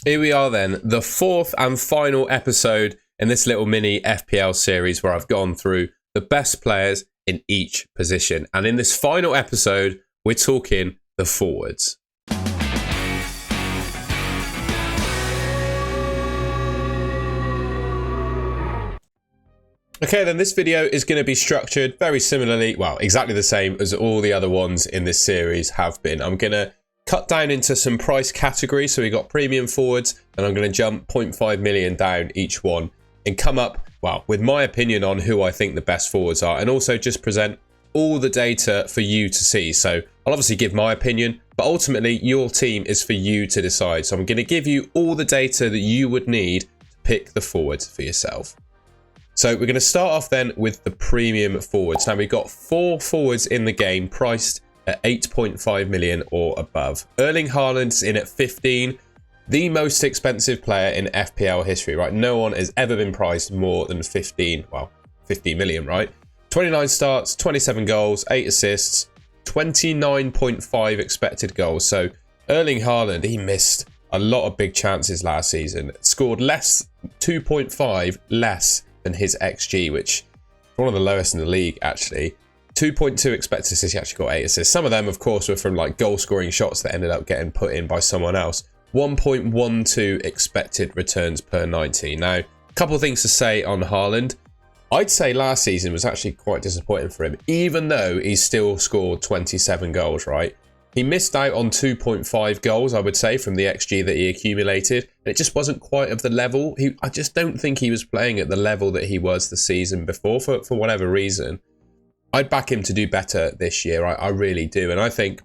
Here we are then, the fourth and final episode in this little mini FPL series where I've gone through the best players in each position. And in this final episode, we're talking the forwards. Okay, then this video is going to be structured very similarly, well, exactly the same as all the other ones in this series have been. I'm going to cut down into some price categories. So we got premium forwards, and I'm going to jump 0.5 million down each one and come up, well, with my opinion on who I think the best forwards are, and also just present all the data for you to see. So I'll obviously give my opinion, but ultimately your team is for you to decide. So I'm going to give you all the data that you would need to pick the forwards for yourself. So we're going to start off then with the premium forwards. Now we've got 4 forwards in the game priced at 8.5 million or above. Erling Haaland's in at 15, the most expensive player in FPL history, right? No one has ever been priced more than 15 million, right? 29 starts, 27 goals, 8 assists, 29.5 expected goals. So Erling Haaland, he missed a lot of big chances last season. Scored less, 2.5 less than his XG, which is one of the lowest in the league, actually. 2.2 expected assists, he actually got 8 assists. Some of them, of course, were from like goal-scoring shots that ended up getting put in by someone else. 1.12 expected returns per 90. Now, a couple of things to say on Haaland. I'd say last season was actually quite disappointing for him, even though he still scored 27 goals, right? He missed out on 2.5 goals, I would say, from the XG that he accumulated. And it just wasn't quite of the level. I just don't think he was playing at the level that he was the season before for whatever reason. I'd back him to do better this year. I really do. And I think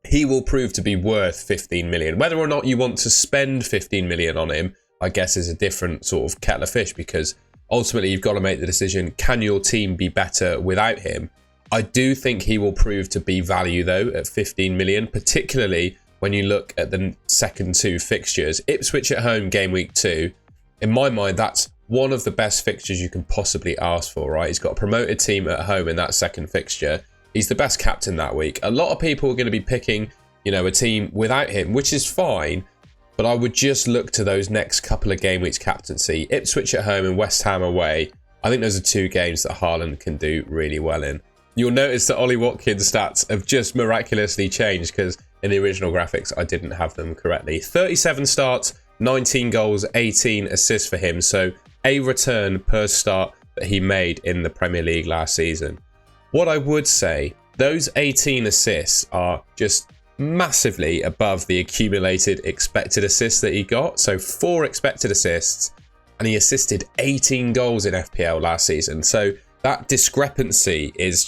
he will prove to be worth 15 million. Whether or not you want to spend 15 million on him, I guess is a different sort of kettle of fish, because ultimately you've got to make the decision, can your team be better without him? I do think he will prove to be value, though, at 15 million, particularly when you look at the second 2 fixtures. Ipswich at home, game week 2. In my mind, that's one of the best fixtures you can possibly ask for, right? He's got a promoted team at home in that second fixture. He's the best captain that week. A lot of people are going to be picking, a team without him, which is fine. But I would just look to those next couple of game weeks captaincy. Ipswich at home and West Ham away. I think those are 2 games that Haaland can do really well in. You'll notice that Ollie Watkins' stats have just miraculously changed, because in the original graphics, I didn't have them correctly. 37 starts, 19 goals, 18 assists for him. So a return per start that he made in the Premier League last season. What I would say, those 18 assists are just massively above the accumulated expected assists that he got. So 4 expected assists, and he assisted 18 goals in FPL last season. So that discrepancy is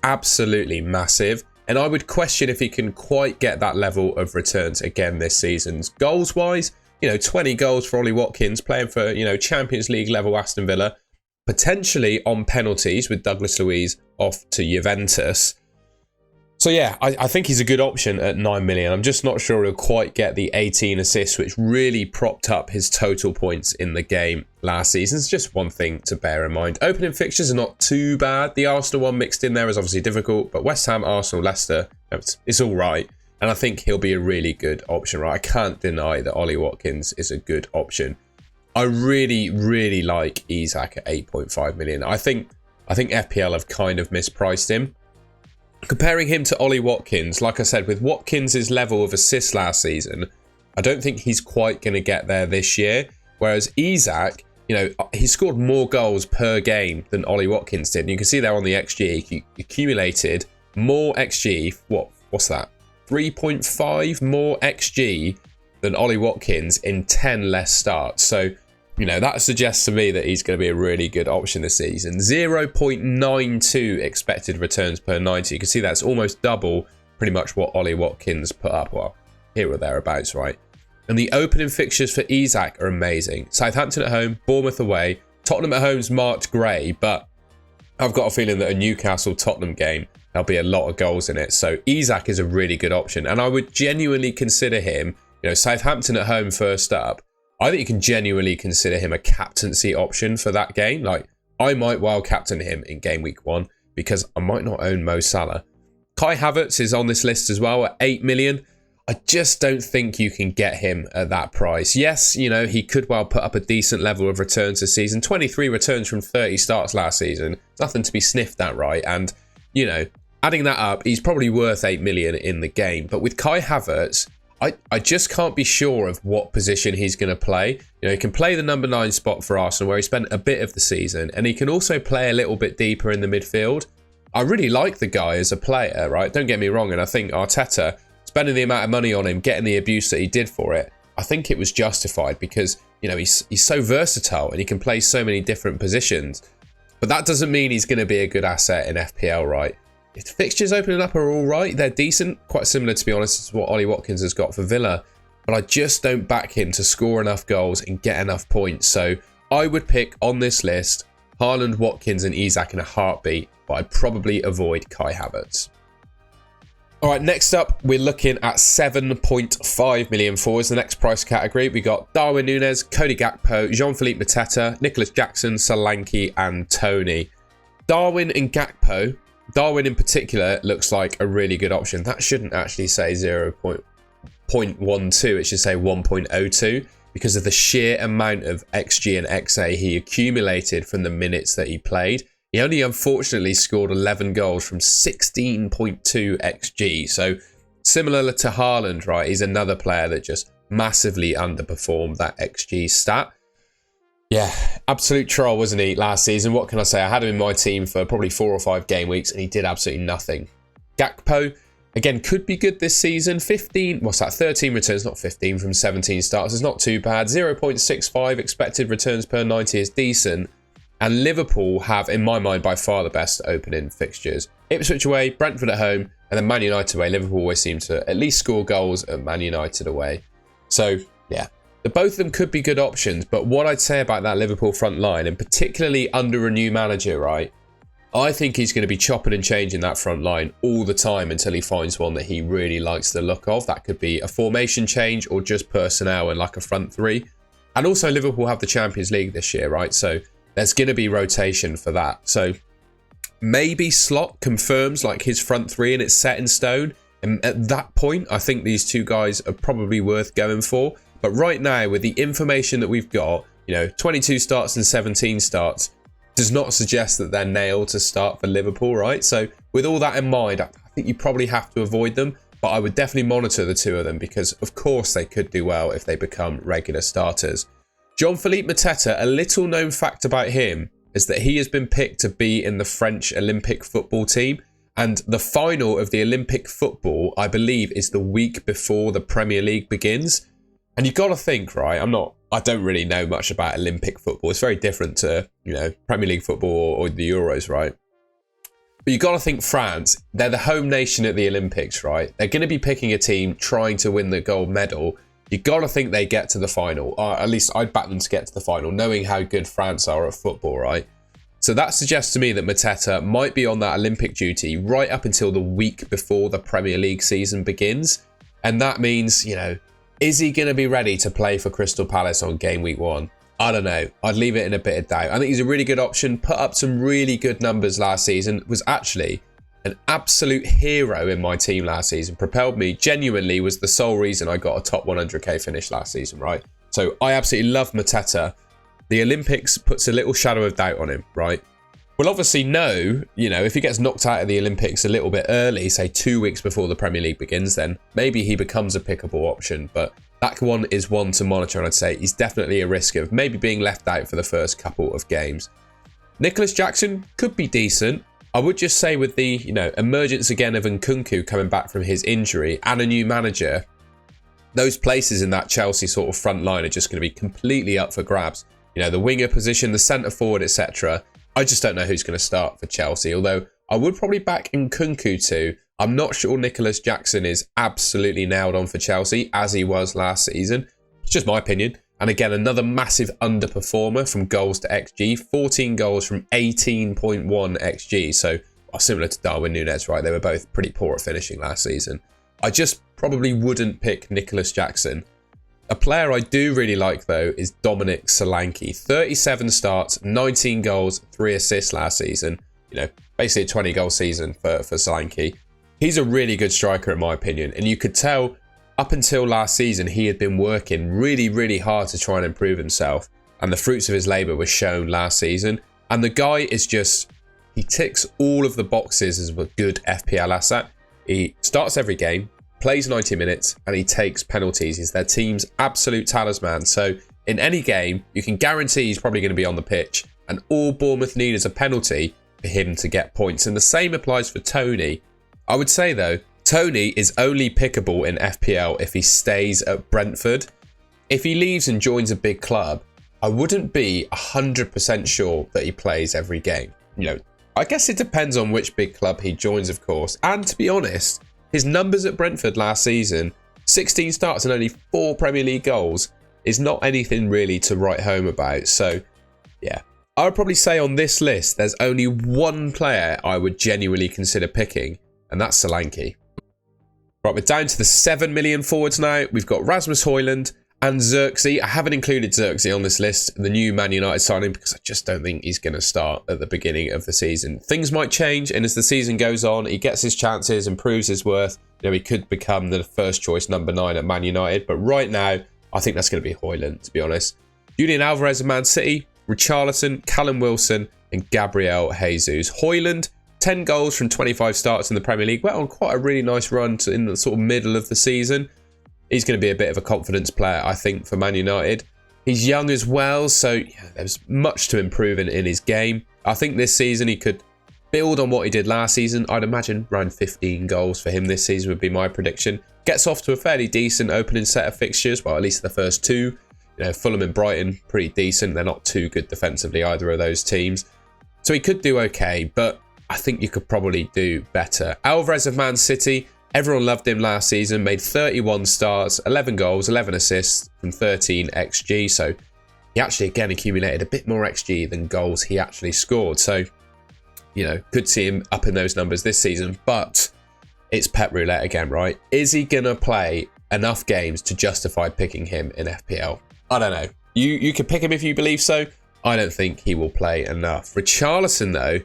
absolutely massive. And I would question if he can quite get that level of returns again this season. Goals wise, 20 goals for Ollie Watkins, playing for, Champions League level Aston Villa, potentially on penalties with Douglas Luiz off to Juventus. So yeah, I think he's a good option at 9 million. I'm just not sure he'll quite get the 18 assists, which really propped up his total points in the game last season. It's just one thing to bear in mind. Opening fixtures are not too bad. The Arsenal one mixed in there is obviously difficult, but West Ham, Arsenal, Leicester, it's all right. And I think he'll be a really good option, right? I can't deny that Ollie Watkins is a good option. I really, really like Isak at 8.5 million. I think FPL have kind of mispriced him. Comparing him to Ollie Watkins, like I said, with Watkins' level of assists last season, I don't think he's quite going to get there this year. Whereas Isak, he scored more goals per game than Ollie Watkins did. And you can see there on the XG, he accumulated more XG. What's that? 3.5 more XG than Ollie Watkins in 10 less starts. So, that suggests to me that he's going to be a really good option this season. 0.92 expected returns per 90. You can see that's almost double pretty much what Ollie Watkins put up. Well, here or thereabouts, right? And the opening fixtures for Isak are amazing. Southampton at home, Bournemouth away. Tottenham at home's marked grey, but I've got a feeling that a Newcastle-Tottenham game, there'll be a lot of goals in it. So Isak is a really good option. And I would genuinely consider him, Southampton at home first up. I think you can genuinely consider him a captaincy option for that game. Like, I might well captain him in game week 1 because I might not own Mo Salah. Kai Havertz is on this list as well at 8 million. I just don't think you can get him at that price. Yes, you know, he could well put up a decent level of returns this season. 23 returns from 30 starts last season. Nothing to be sniffed at, right? And, you know, adding that up, he's probably worth 8 million in the game. But with Kai Havertz, I just can't be sure of what position he's going to play. You know, he can play the number 9 spot for Arsenal, where he spent a bit of the season, and he can also play a little bit deeper in the midfield. I really like the guy as a player, right? Don't get me wrong, and I think Arteta, spending the amount of money on him, getting the abuse that he did for it, I think it was justified because, you know, he's so versatile and he can play so many different positions. But that doesn't mean he's going to be a good asset in FPL, right? If the fixtures opening up are all right, they're decent, quite similar, to be honest, to what Ollie Watkins has got for Villa. But I just don't back him to score enough goals and get enough points. So I would pick on this list Haaland, Watkins and Isak in a heartbeat, but I'd probably avoid Kai Havertz. All right, next up, we're looking at 7.5 million forwards. The next price category, we got Darwin Núñez, Cody Gakpo, Jean-Philippe Mateta, Nicholas Jackson, Solanke and Tony. Darwin and Gakpo, Darwin in particular looks like a really good option. That shouldn't actually say 0.12, it should say 1.02 because of the sheer amount of XG and XA he accumulated from the minutes that he played. He only unfortunately scored 11 goals from 16.2 XG. So similar to Haaland, right? He's another player that just massively underperformed that XG stat. Yeah, absolute troll, wasn't he, last season? What can I say? I had him in my team for probably 4 or 5 game weeks and he did absolutely nothing. Gakpo, again, could be good this season. 13 returns, not 15 from 17 starts. It's not too bad. 0.65 expected returns per 90 is decent. And Liverpool have, in my mind, by far the best opening fixtures. Ipswich away, Brentford at home, and then Man United away. Liverpool always seem to at least score goals at Man United away. So, yeah, both of them could be good options. But what I'd say about that Liverpool front line, and particularly under a new manager, right? I think he's going to be chopping and changing that front line all the time until he finds one that he really likes the look of. That could be a formation change or just personnel and like a front three. And also Liverpool have the Champions League this year, right? So there's going to be rotation for that. So maybe Slot confirms like his front three and it's set in stone. And at that point, I think these two guys are probably worth going for. But right now, with the information that we've got, you know, 22 starts and 17 starts does not suggest that they're nailed to start for Liverpool, right? So with all that in mind, I think you probably have to avoid them. But I would definitely monitor the two of them because, of course, they could do well if they become regular starters. Jean-Philippe Mateta, a little known fact about him is that he has been picked to be in the French Olympic football team. And the final of the Olympic football, I believe, is the week before the Premier League begins. And you've got to think, right? I don't really know much about Olympic football. It's very different to, you know, Premier League football or the Euros, right? But you've got to think France, they're the home nation at the Olympics, right? They're going to be picking a team trying to win the gold medal. You've got to think they get to the final. Or at least I'd back them to get to the final, knowing how good France are at football, right? So that suggests to me that Mateta might be on that Olympic duty right up until the week before the Premier League season begins. And that means, you know, is he going to be ready to play for Crystal Palace on game week 1? I don't know. I'd leave it in a bit of doubt. I think he's a really good option. Put up some really good numbers last season. Was actually an absolute hero in my team last season. Propelled me, genuinely was the sole reason I got a top 100k finish last season, right? So I absolutely love Mateta. The Olympics puts a little shadow of doubt on him, right? We'll obviously know, you know, if he gets knocked out of the Olympics a little bit early, say 2 weeks before the Premier League begins, then maybe he becomes a pickable option. But that one is one to monitor, and I'd say he's definitely a risk of maybe being left out for the first couple of games. Nicholas Jackson could be decent. I would just say with the, you know, emergence again of Nkunku coming back from his injury and a new manager, those places in that Chelsea sort of front line are just going to be completely up for grabs. You know, the winger position, the centre forward, etc. I just don't know who's going to start for Chelsea, although I would probably back Nkunku too. I'm not sure Nicholas Jackson is absolutely nailed on for Chelsea as he was last season. It's just my opinion. And again, another massive underperformer from goals to XG. 14 goals from 18.1 XG. So similar to Darwin Núñez, right? They were both pretty poor at finishing last season. I just probably wouldn't pick Nicholas Jackson. A player I do really like, though, is Dominic Solanke. 37 starts, 19 goals, 3 assists last season. You know, basically a 20-goal season for Solanke. He's a really good striker, in my opinion. And you could tell up until last season, he had been working really, really hard to try and improve himself. And the fruits of his labour were shown last season. And the guy is just, he ticks all of the boxes as a good FPL asset. He starts every game, plays 90 minutes, and he takes penalties. He's their team's absolute talisman. So in any game, you can guarantee he's probably going to be on the pitch. And all Bournemouth need is a penalty for him to get points. And the same applies for Tony. I would say, though, Tony is only pickable in FPL if he stays at Brentford. If he leaves and joins a big club, I wouldn't be 100% sure that he plays every game. You know, I guess it depends on which big club he joins, of course. And to be honest, his numbers at Brentford last season, 16 starts and only 4 Premier League goals, is not anything really to write home about. So, yeah. I would probably say on this list, there's only one player I would genuinely consider picking, and that's Solanke. Right, we're down to the 7 million forwards now. We've got Rasmus Højlund and Xerxes. I haven't included Xerxes on this list, the new Man United signing, because I just don't think he's going to start at the beginning of the season. Things might change, and as the season goes on, he gets his chances, improves his worth. You know, he could become the first choice number 9 at Man United, but right now, I think that's going to be Højlund, to be honest. Julian Alvarez of Man City, Richarlison, Callum Wilson, and Gabriel Jesus. Højlund, 10 goals from 25 starts in the Premier League. Went on quite a really nice run in the sort of middle of the season. He's going to be a bit of a confidence player, I think, for Man United. He's young as well, so yeah, there's much to improve in his game. I think this season he could build on what he did last season. I'd imagine around 15 goals for him this season would be my prediction. Gets off to a fairly decent opening set of fixtures, well, at least the first 2. You know, Fulham and Brighton, pretty decent. They're not too good defensively, either of those teams. So he could do okay, but I think you could probably do better. Alvarez of Man City, everyone loved him last season, made 31 starts, 11 goals, 11 assists from 13 XG. So he actually, again, accumulated a bit more XG than goals he actually scored. So, you know, could see him up in those numbers this season, but it's Pep Roulette again, right? Is he going to play enough games to justify picking him in FPL? I don't know. You can pick him if you believe so. I don't think he will play enough. Richarlison, though,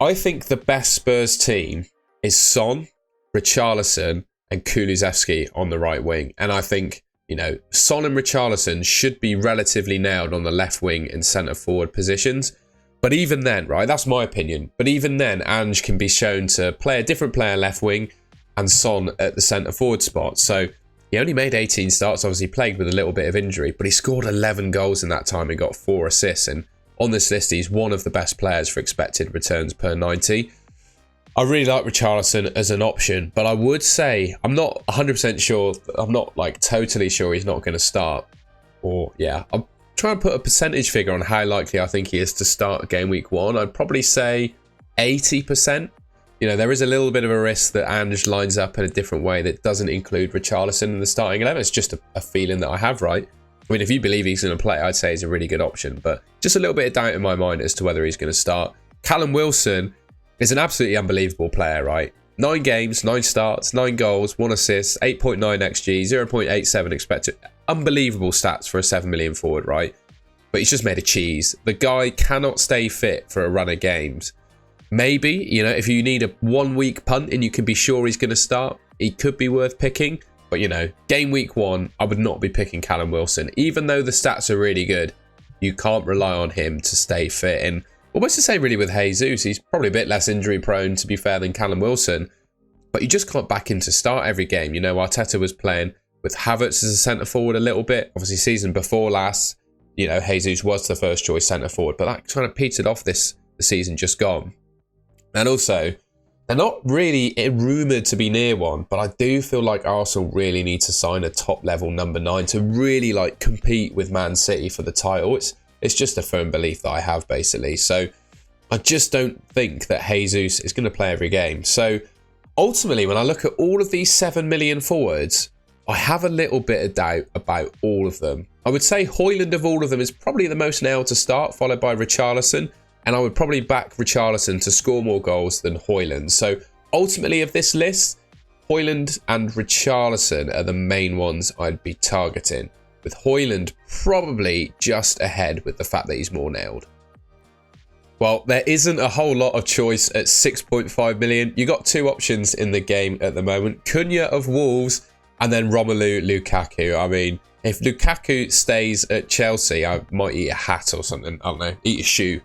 I think the best Spurs team is Son, Richarlison, and Kulusevski on the right wing. And I think, you know, Son and Richarlison should be relatively nailed on the left wing and centre forward positions. But even then, right, that's my opinion. But even then, Ange can be shown to play a different player left wing and Son at the centre forward spot. So he only made 18 starts, obviously plagued with a little bit of injury, but he scored 11 goals in that time and got 4 assists. And on this list, he's one of the best players for expected returns per 90. I really like Richarlison as an option, but I would say I'm not 100% sure. I'm not like totally sure he's not going to start. Or yeah, I'm trying to put a percentage figure on how likely I think he is to start game week 1. I'd probably say 80%. You know, there is a little bit of a risk that Ange lines up in a different way that doesn't include Richarlison in the starting 11. It's just a feeling that I have, right? I mean, if you believe he's going to play, I'd say he's a really good option. But just a little bit of doubt in my mind as to whether he's going to start. Callum Wilson is an absolutely unbelievable player, right? 9 games, 9 starts, 9 goals, 1 assist, 8.9 XG, 0.87 expected. Unbelievable stats for a 7 million forward, right? But he's just made a cheese. The guy cannot stay fit for a run of games. Maybe, you know, if you need a 1 week punt and you can be sure he's going to start, he could be worth picking. But, you know, game week 1, I would not be picking Callum Wilson. Even though the stats are really good, you can't rely on him to stay fit. And almost the same really with Jesus. He's probably a bit less injury prone, to be fair, than Callum Wilson. But you just can't back him to start every game. You know, Arteta was playing with Havertz as a centre forward a little bit. Obviously, season before last, you know, Jesus was the first choice centre forward. But that kind of petered off the season just gone. And also, they're not really rumoured to be near one, but I do feel like Arsenal really need to sign a top-level number 9 to really, like, compete with Man City for the title. It's just a firm belief that I have, basically. So I just don't think that Jesus is going to play every game. So ultimately, when I look at all of these 7 million forwards, I have a little bit of doubt about all of them. I would say Højlund of all of them is probably the most nailed to start, followed by Richarlison. And I would probably back Richarlison to score more goals than Højlund. So ultimately of this list, Højlund and Richarlison are the main ones I'd be targeting, with Højlund probably just ahead with the fact that he's more nailed. Well, there isn't a whole lot of choice at 6.5 million. You got 2 options in the game at the moment. Cunha of Wolves And then Romelu Lukaku. I mean, if Lukaku stays at Chelsea, I might eat a hat or something. I don't know, eat a shoe.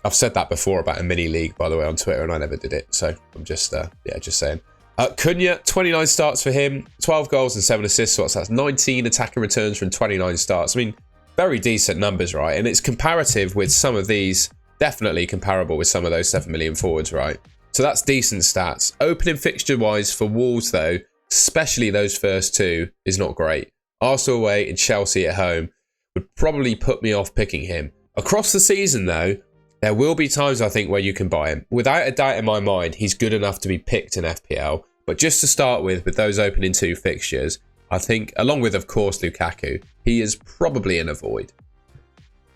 I've said that before about a mini league, by the way, on Twitter, and I never did it. So I'm just, just saying. Cunha, 29 starts for him, 12 goals and 7 assists. So that's 19 attacking returns from 29 starts. I mean, very decent numbers, right? And it's comparative with some of these, definitely comparable with some of those 7 million forwards, right? So that's decent stats. Opening fixture-wise for Wolves, though, especially those first two, is not great. Arsenal away and Chelsea at home would probably put me off picking him. Across the season, though, there will be times, I think, where you can buy him. Without a doubt in my mind, he's good enough to be picked in FPL. But just to start with those opening two fixtures, I think, along with, of course, Lukaku, he is probably in a void.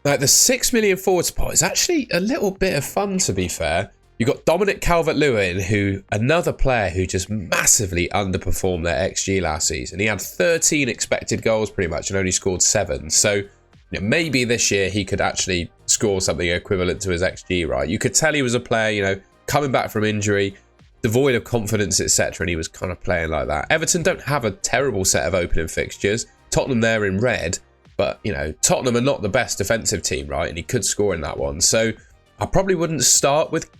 Now, the 6 million forward spot is actually a little bit of fun, to be fair. You've got Dominic Calvert-Lewin, another player who just massively underperformed their XG last season. He had 13 expected goals pretty much and only scored 7. So maybe this year he could actually score something equivalent to his XG, right? You could tell he was a player, coming back from injury, devoid of confidence, etc. And he was kind of playing like that. Everton don't have a terrible set of opening fixtures. Tottenham there in red. But, Tottenham are not the best defensive team, right? And he could score in that one. So I probably wouldn't start with,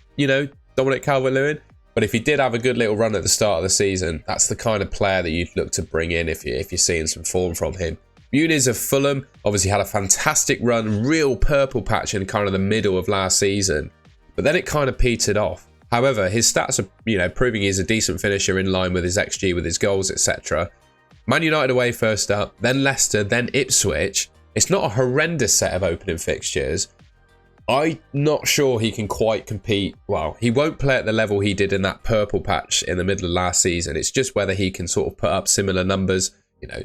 Dominic Calvert-Lewin. But if he did have a good little run at the start of the season, that's the kind of player that you'd look to bring in if you're seeing some form from him. Muniz of Fulham obviously had a fantastic run, real purple patch in kind of the middle of last season. But then it kind of petered off. However, his stats are, proving he's a decent finisher in line with his XG, with his goals, etc. Man United away first up, then Leicester, then Ipswich. It's not a horrendous set of opening fixtures. I'm not sure he can quite compete. Well, he won't play at the level he did in that purple patch in the middle of last season. It's just whether he can sort of put up similar numbers,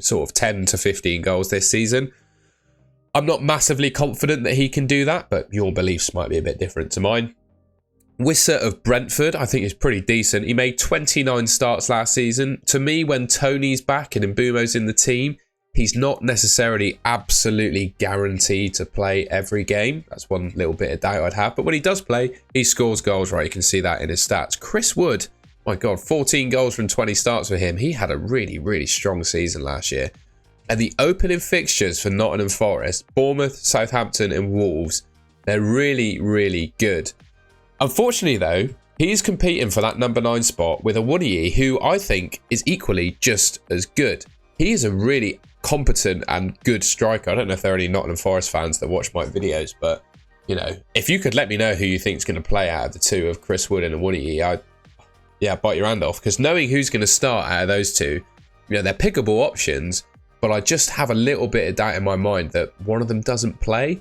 sort of 10 to 15 goals this season. I'm not massively confident that he can do that, but your beliefs might be a bit different to mine. Wissa of Brentford, I think is pretty decent. He made 29 starts last season. To me, when Tony's back and Mbumo's in the team, he's not necessarily absolutely guaranteed to play every game. That's one little bit of doubt I'd have. But when he does play, he scores goals, right? You can see that in his stats. Chris Wood, my God, 14 goals from 20 starts for him. He had a really, really strong season last year. And the opening fixtures for Nottingham Forest, Bournemouth, Southampton and Wolves, they're really, really good. Unfortunately, though, he's competing for that number 9 spot with a Awoniyi, who I think is equally just as good. He is a really competent and good striker. I don't know if there are any Nottingham Forest fans that watch my videos, but, if you could let me know who you think is going to play out of the two of Chris Wood and Awoniyi, I'd bite your hand off. Because knowing who's going to start out of those two, they're pickable options, but I just have a little bit of doubt in my mind that one of them doesn't play.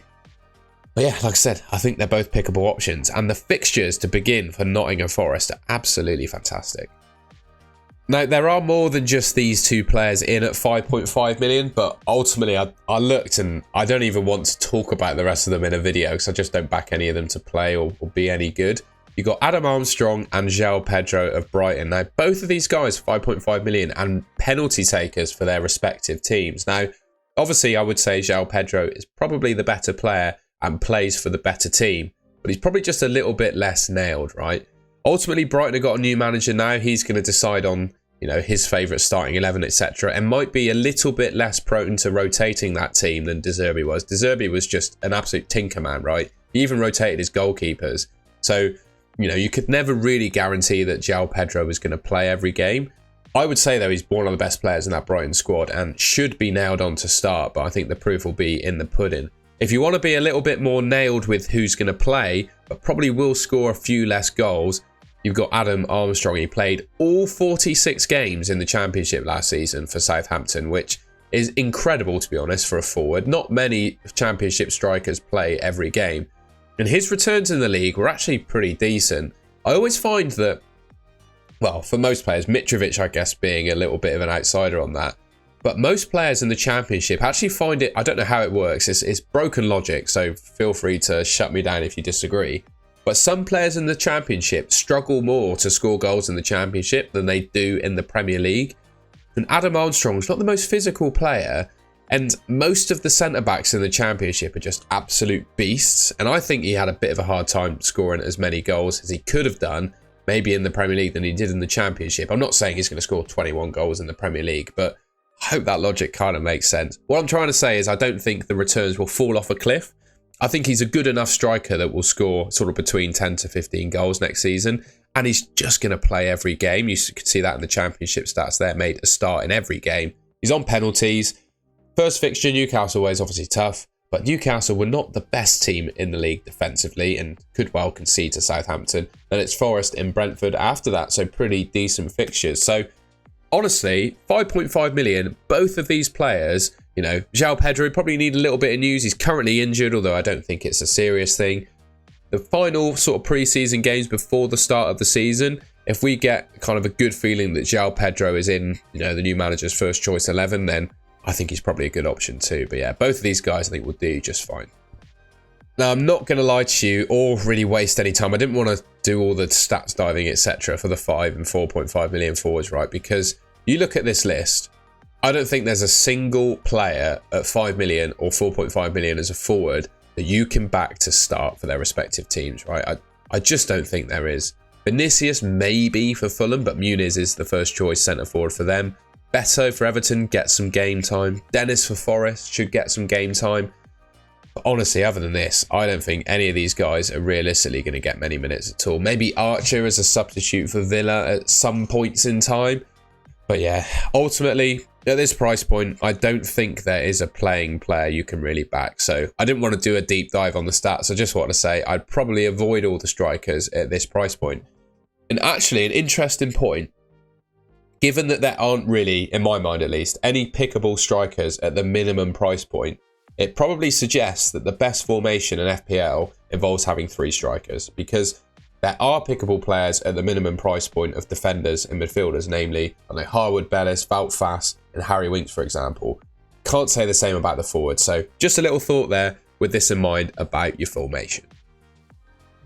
But yeah, like I said, I think they're both pickable options. And the fixtures to begin for Nottingham Forest are absolutely fantastic. Now, there are more than just these two players in at 5.5 million, but ultimately I looked and I don't even want to talk about the rest of them in a video because I just don't back any of them to play or be any good. You've got Adam Armstrong and João Pedro of Brighton. Now, both of these guys, 5.5 million and penalty takers for their respective teams. Now, obviously, I would say João Pedro is probably the better player and plays for the better team, but he's probably just a little bit less nailed, right? Ultimately, Brighton have got a new manager now. He's going to decide on, his favourite starting 11, etc. and might be a little bit less prone to rotating that team than De Zerbi was. De Zerbi was just an absolute tinker man, right? He even rotated his goalkeepers. So, you could never really guarantee that João Pedro was going to play every game. I would say, though, he's one of the best players in that Brighton squad and should be nailed on to start, but I think the proof will be in the pudding. If you want to be a little bit more nailed with who's going to play, but probably will score a few less goals, you've got Adam Armstrong. He played all 46 games in the Championship last season for Southampton, which is incredible, to be honest, for a forward. Not many Championship strikers play every game. And his returns in the league were actually pretty decent. I always find that, well, for most players, Mitrovic, I guess, being a little bit of an outsider on that, but most players in the Championship actually find it, I don't know how it works, it's broken logic, so feel free to shut me down if you disagree. But some players in the Championship struggle more to score goals in the Championship than they do in the Premier League. And Adam Armstrong's not the most physical player, and most of the centre-backs in the Championship are just absolute beasts. And I think he had a bit of a hard time scoring as many goals as he could have done, maybe in the Premier League than he did in the Championship. I'm not saying he's going to score 21 goals in the Premier League, but I hope that logic kind of makes sense. What I'm trying to say is I don't think the returns will fall off a cliff. I think he's a good enough striker that will score sort of between 10 to 15 goals next season. And he's just going to play every game. You could see that in the Championship stats there, made a start in every game. He's on penalties. First fixture, Newcastle away is obviously tough. But Newcastle were not the best team in the league defensively and could well concede to Southampton. Then it's Forest and Brentford after that. So pretty decent fixtures. So honestly, 5.5 million, both of these players, you know, João Pedro probably need a little bit of news. He's currently injured, although I don't think it's a serious thing. The final sort of pre-season games before the start of the season, if we get kind of a good feeling that João Pedro is in, you know, the new manager's first choice 11, then I think he's probably a good option too. But yeah, both of these guys I think will do just fine. Now, I'm not going to lie to you or really waste any time. I didn't want to do all the stats diving, etc. for the 5 and 4.5 million forwards, right? Because you look at this list, I don't think there's a single player at 5 million or 4.5 million as a forward that you can back to start for their respective teams, right? I just don't think there is. Vinicius maybe for Fulham, but Muniz is the first choice centre forward for them. Beto for Everton gets some game time. Dennis for Forest should get some game time. But honestly, other than this, I don't think any of these guys are realistically going to get many minutes at all. Maybe Archer as a substitute for Villa at some points in time. But yeah, ultimately, at this price point, I don't think there is a playing player you can really back. So I didn't want to do a deep dive on the stats. I just want to say I'd probably avoid all the strikers at this price point. And actually, an interesting point, given that there aren't really, in my mind at least, any pickable strikers at the minimum price point, it probably suggests that the best formation in FPL involves having 3 strikers, because there are pickable players at the minimum price point of defenders and midfielders, namely, I know, Harwood, Bellis, Wout Faes and Harry Winks, for example. Can't say the same about the forwards. So just a little thought there with this in mind about your formation.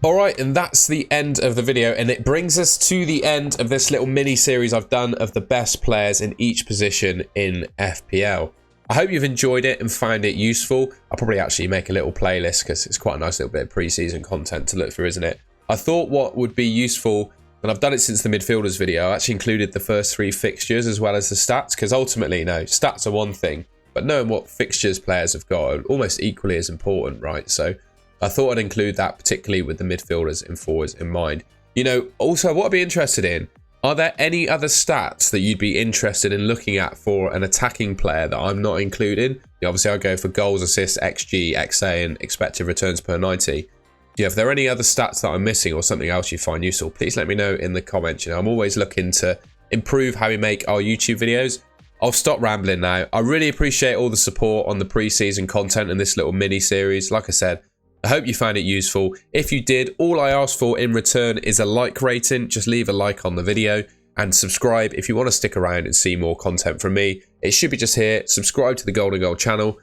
Alright, and that's the end of the video, and it brings us to the end of this little mini series I've done of the best players in each position in FPL. I hope you've enjoyed it and found it useful. I'll probably actually make a little playlist because it's quite a nice little bit of pre-season content to look through, isn't it? I thought what would be useful, and I've done it since the midfielders video, I actually included the first 3 fixtures as well as the stats, because ultimately, no, stats are one thing, but knowing what fixtures players have got are almost equally as important, right? So I thought I'd include that, particularly with the midfielders and forwards in mind. You know, also what I'd be interested in, are there any other stats that you'd be interested in looking at for an attacking player that I'm not including? Obviously, I go for goals, assists, XG, XA, and expected returns per 90. Yeah, if there are any other stats that I'm missing or something else you find useful, please let me know in the comments. You know, I'm always looking to improve how we make our YouTube videos. I'll stop rambling now. I really appreciate all the support on the pre-season content in this little mini series. Like I said, I hope you found it useful. If you did, all I ask for in return is a like rating. Just leave a like on the video and subscribe if you want to stick around and see more content from me. It should be just here. Subscribe to the Golden Goal channel.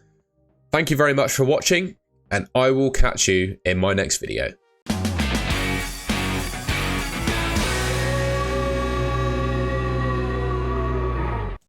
Thank you very much for watching, and I will catch you in my next video.